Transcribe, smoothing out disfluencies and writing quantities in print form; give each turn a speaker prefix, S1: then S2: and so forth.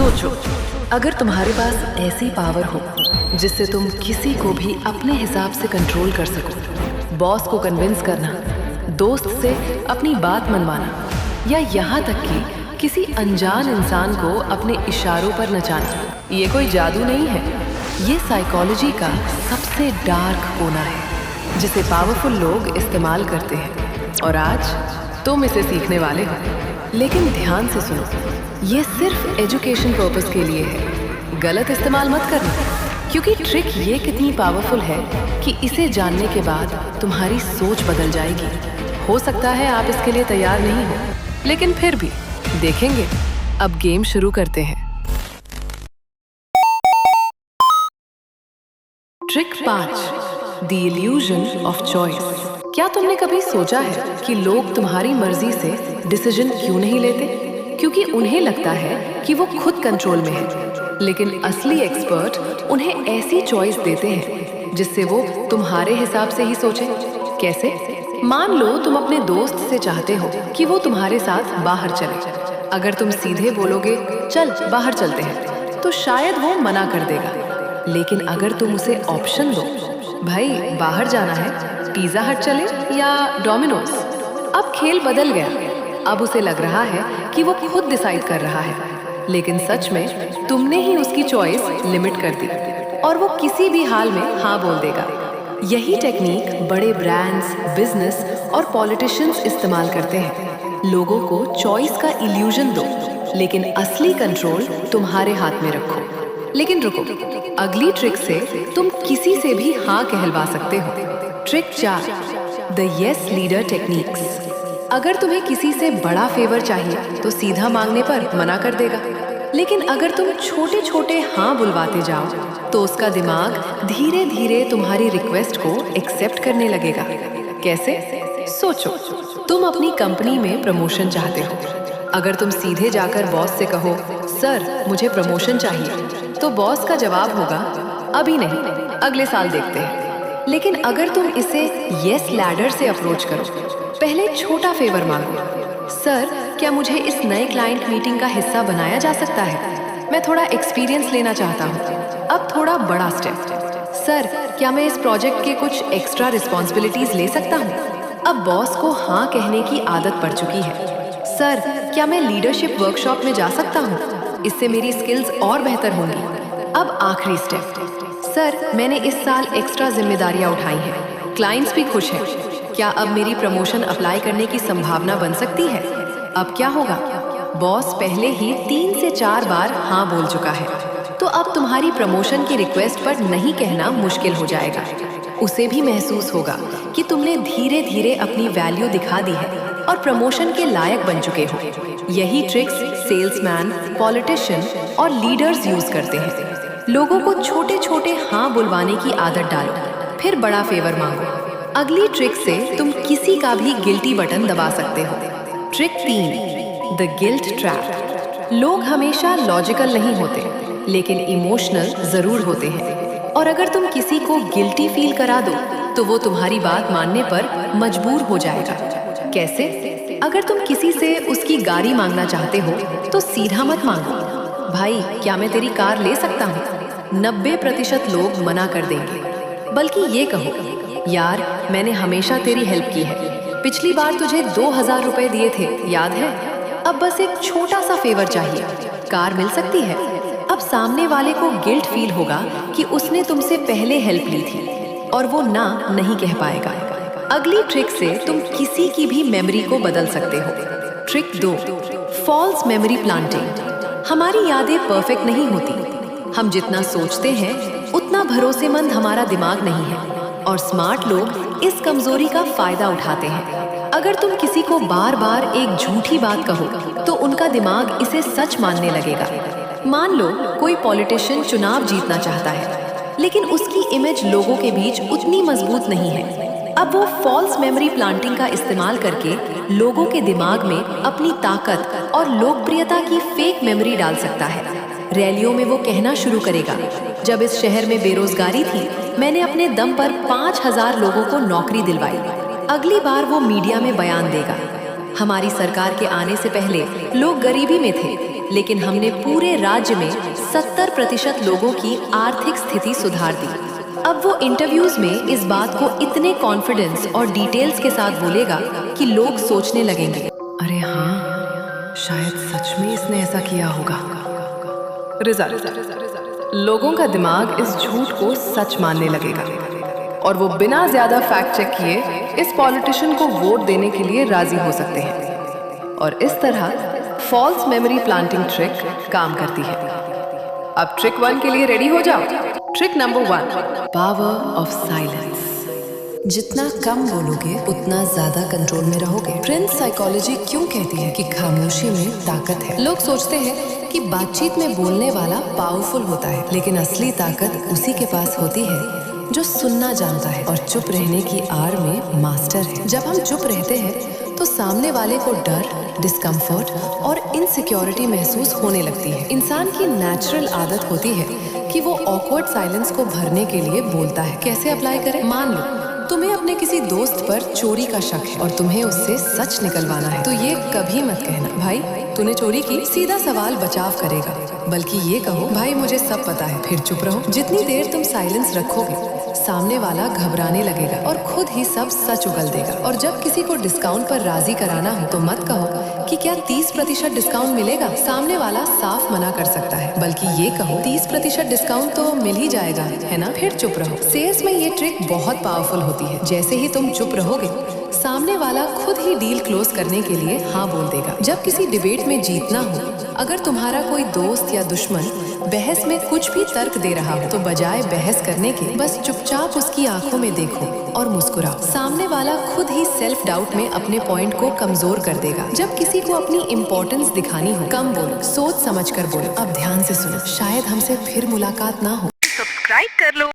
S1: सोचो, अगर तुम्हारे पास ऐसी पावर हो जिससे तुम किसी को भी अपने हिसाब से कंट्रोल कर सको, बॉस को कन्विंस करना, दोस्त से अपनी बात मनवाना, या यहाँ तक कि किसी अनजान इंसान को अपने इशारों पर नचाना, ये कोई जादू नहीं है। ये साइकोलॉजी का सबसे डार्क कोना है जिसे पावरफुल लोग इस्तेमाल करते हैं, और आज तुम इसे सीखने वाले हो। लेकिन ध्यान से सुनो, ये सिर्फ एजुकेशन पर्पस के लिए है, गलत इस्तेमाल मत करना, क्योंकि ट्रिक ये कितनी पावरफुल है कि इसे जानने के बाद तुम्हारी सोच बदल जाएगी। हो सकता है आप इसके लिए तैयार नहीं हो, लेकिन फिर भी देखेंगे। अब गेम शुरू करते हैं। Trick 5, the illusion of choice. क्या तुमने कभी सोचा है कि लोग तुम्हारी मर्जी से डिसीजन क्यों नहीं लेते? क्योंकि उन्हें लगता है कि वो खुद कंट्रोल में है, लेकिन असली एक्सपर्ट उन्हें ऐसी चॉइस देते हैं जिससे वो तुम्हारे हिसाब से ही सोचें। कैसे? मान लो तुम अपने दोस्त से चाहते हो कि वो तुम्हारे साथ बाहर चले। अगर तुम सीधे बोलोगे चल बाहर चलते हैं, तो शायद वो मना कर देगा। लेकिन अगर तुम उसे ऑप्शन दो, भाई बाहर जाना है, पिज़्ज़ा हट चले या डोमिनोज, अब खेल बदल गया। अब उसे लग रहा है कि वो खुद डिसाइड कर रहा है, लेकिन सच में तुमने ही उसकी चॉइस लिमिट कर दी, और वो किसी भी हाल में हाँ बोल देगा। यही टेक्निक बड़े ब्रांड्स, बिजनेस और पॉलिटिशियंस इस्तेमाल करते हैं। लोगों को चॉइस का इल्यूजन दो, लेकिन असली कंट्रोल तुम्हारे हाथ में रखो। लेकिन रुको, अगली ट्रिक से तुम किसी से भी हाँ कहलवा सकते हो। Trick 4, the yes leader techniques. अगर तुम्हें किसी से बड़ा फेवर चाहिए तो सीधा मांगने पर मना कर देगा, लेकिन अगर तुम छोटे छोटे हाँ बुलवाते जाओ तो उसका दिमाग धीरे धीरे तुम्हारी रिक्वेस्ट को एक्सेप्ट करने लगेगा। कैसे? सोचो, तुम अपनी कंपनी में प्रमोशन चाहते हो। अगर तुम सीधे जाकर बॉस से कहो सर मुझे प्रमोशन चाहिए, तो बॉस का जवाब होगा अभी नहीं, अगले साल देखते हैं। लेकिन अगर तुम इसे यस लैडर से अप्रोच करो, पहले छोटा फेवर मांगो, सर क्या मुझे इस नए क्लाइंट मीटिंग का हिस्सा बनाया जा सकता है? मैं थोड़ा एक्सपीरियंस लेना चाहता हूँ। अब थोड़ा बड़ा स्टेप, सर क्या मैं इस प्रोजेक्ट के कुछ एक्स्ट्रा रिस्पॉन्सिबिलिटीज ले सकता हूँ? अब बॉस को हाँ कहने की आदत पड़ चुकी है। सर क्या मैं लीडरशिप वर्कशॉप में जा सकता हूँ? इससे मेरी स्किल्स और बेहतर होंगी। अब आखिरी स्टेप, सर मैंने इस साल एक्स्ट्रा जिम्मेदारियां उठाई हैं, क्लाइंट्स भी खुश हैं, क्या अब मेरी प्रमोशन अप्लाई करने की संभावना बन सकती है? अब क्या होगा? बॉस पहले ही 3 से 4 बार हाँ बोल चुका है, तो अब तुम्हारी प्रमोशन की रिक्वेस्ट पर नहीं कहना मुश्किल हो जाएगा। उसे भी महसूस होगा कि तुमने धीरे धीरे अपनी वैल्यू दिखा दी है और प्रमोशन के लायक बन चुके हो। यही ट्रिक्स सेल्समैन, पॉलिटिशियन और लीडर्स यूज करते हैं। लोगों को छोटे छोटे हाँ बुलवाने की आदत डालो, फिर बड़ा फेवर मांगो। अगली ट्रिक से तुम किसी का भी गिल्टी बटन दबा सकते हो। Trick 3, the guilt trap. लोग हमेशा लॉजिकल नहीं होते, लेकिन इमोशनल जरूर होते हैं, और अगर तुम किसी को गिल्टी फील करा दो तो वो तुम्हारी बात मानने पर मजबूर हो जाएगा। कैसे? अगर तुम किसी से उसकी गाड़ी मांगना चाहते हो तो सीधा मत मांगो, भाई क्या मैं तेरी कार ले सकता हूँ? 90% लोग मना कर देंगे। बल्कि ये कहो, यार मैंने हमेशा तेरी हेल्प की है, पिछली बार तुझे 2000 रुपए दिए थे, याद है? अब बस एक छोटा सा फेवर चाहिए, कार मिल सकती है? अब सामने वाले को गिल्ट फील होगा कि उसने तुमसे पहले हेल्प ली थी, और वो ना नहीं कह पाएगा। अगली ट्रिक से तुम किसी की भी मेमोरी को बदल सकते हो। Trick 2, false memory planting. हमारी यादें परफेक्ट नहीं होती, हम जितना सोचते हैं उतना भरोसेमंद हमारा दिमाग नहीं है, और स्मार्ट लोग इस कमजोरी का फायदा उठाते हैं। अगर तुम किसी को बार बार एक झूठी बात कहो तो उनका दिमाग इसे सच मानने लगेगा। मान लो कोई पॉलिटिशियन चुनाव जीतना चाहता है, लेकिन उसकी इमेज लोगों के बीच उतनी मजबूत नहीं है। अब वो फॉल्स मेमोरी प्लांटिंग का इस्तेमाल करके लोगों के दिमाग में अपनी ताकत और लोकप्रियता की फेक मेमोरी डाल सकता है। रैलियों में वो कहना शुरू करेगा, जब इस शहर में बेरोजगारी थी मैंने अपने दम पर 5000 लोगों को नौकरी दिलवाई। अगली बार वो मीडिया में बयान देगा, हमारी सरकार के आने से पहले लोग गरीबी में थे, लेकिन हमने पूरे राज्य में 70% लोगों की आर्थिक स्थिति सुधार दी। अब वो इंटरव्यूज में इस बात को इतने कॉन्फिडेंस और डिटेल्स के साथ बोलेगा कि लोग सोचने लगेंगे, अरे हाँ, शायद सच में इसने ऐसा किया होगा। रिजल्ट, लोगों का दिमाग इस झूठ को सच मानने लगेगा और वो बिना ज्यादा फैक्ट चेक किए इस पॉलिटिशियन को वोट देने के लिए राजी हो सकते हैं। और इस तरह फॉल्स मेमोरी प्लांटिंग ट्रिक काम करती है। अब ट्रिक 1 के लिए रेडी हो जाओ। Trick number 1, power of silence. जितना कम बोलोगे उतना ज्यादा कंट्रोल में रहोगे। फ्रेंड्स, साइकोलॉजी क्यों कहती है कि खामोशी में ताकत है? लोग सोचते हैं कि बातचीत में बोलने वाला पावरफुल होता है, लेकिन असली ताकत उसी के पास होती है जो सुनना जानता है और चुप रहने की आड़ में मास्टर है। जब हम चुप रहते हैं तो सामने वाले को डर, डिस्कम्फर्ट और इनसिक्योरिटी महसूस होने लगती है। इंसान की नेचुरल आदत होती है कि वो ऑकवर्ड साइलेंस को भरने के लिए बोलता है। कैसे अप्लाई करें? मान लो तुम्हें अपने किसी दोस्त पर चोरी का शक है और तुम्हें उससे सच निकलवाना है, तो ये कभी मत कहना, भाई तूने चोरी की। सीधा सवाल बचाव करेगा, बल्कि ये कहो, भाई मुझे सब पता है। फिर चुप रहो। जितनी देर तुम साइलेंस रखोगे, सामने वाला घबराने लगेगा और खुद ही सब सच उगल देगा। और जब किसी को डिस्काउंट पर राजी कराना हो तो मत कहो कि क्या 30% डिस्काउंट मिलेगा। सामने वाला साफ मना कर सकता है, बल्कि ये कहो 30% डिस्काउंट तो मिल ही जाएगा, है ना? फिर चुप रहो। सेल्स में ये ट्रिक बहुत पावरफुल होती है। जैसे ही तुम चुप रहोगे, सामने वाला खुद ही डील क्लोज करने के लिए हाँ बोल देगा। जब किसी डिबेट में जीतना हो, अगर तुम्हारा कोई दोस्त या दुश्मन बहस में कुछ भी तर्क दे रहा हो, तो बजाय बहस करने के बस चुपचाप उसकी आंखों में देखो और मुस्कुराओ। सामने वाला खुद ही सेल्फ डाउट में अपने पॉइंट को कमजोर कर देगा। जब किसी को अपनी इम्पोर्टेंस दिखानी हो, कम बोलो, सोच समझ कर बोलो। अब ध्यान से सुनो, शायद हमसे फिर मुलाकात ना हो।
S2: सब्सक्राइब कर लो।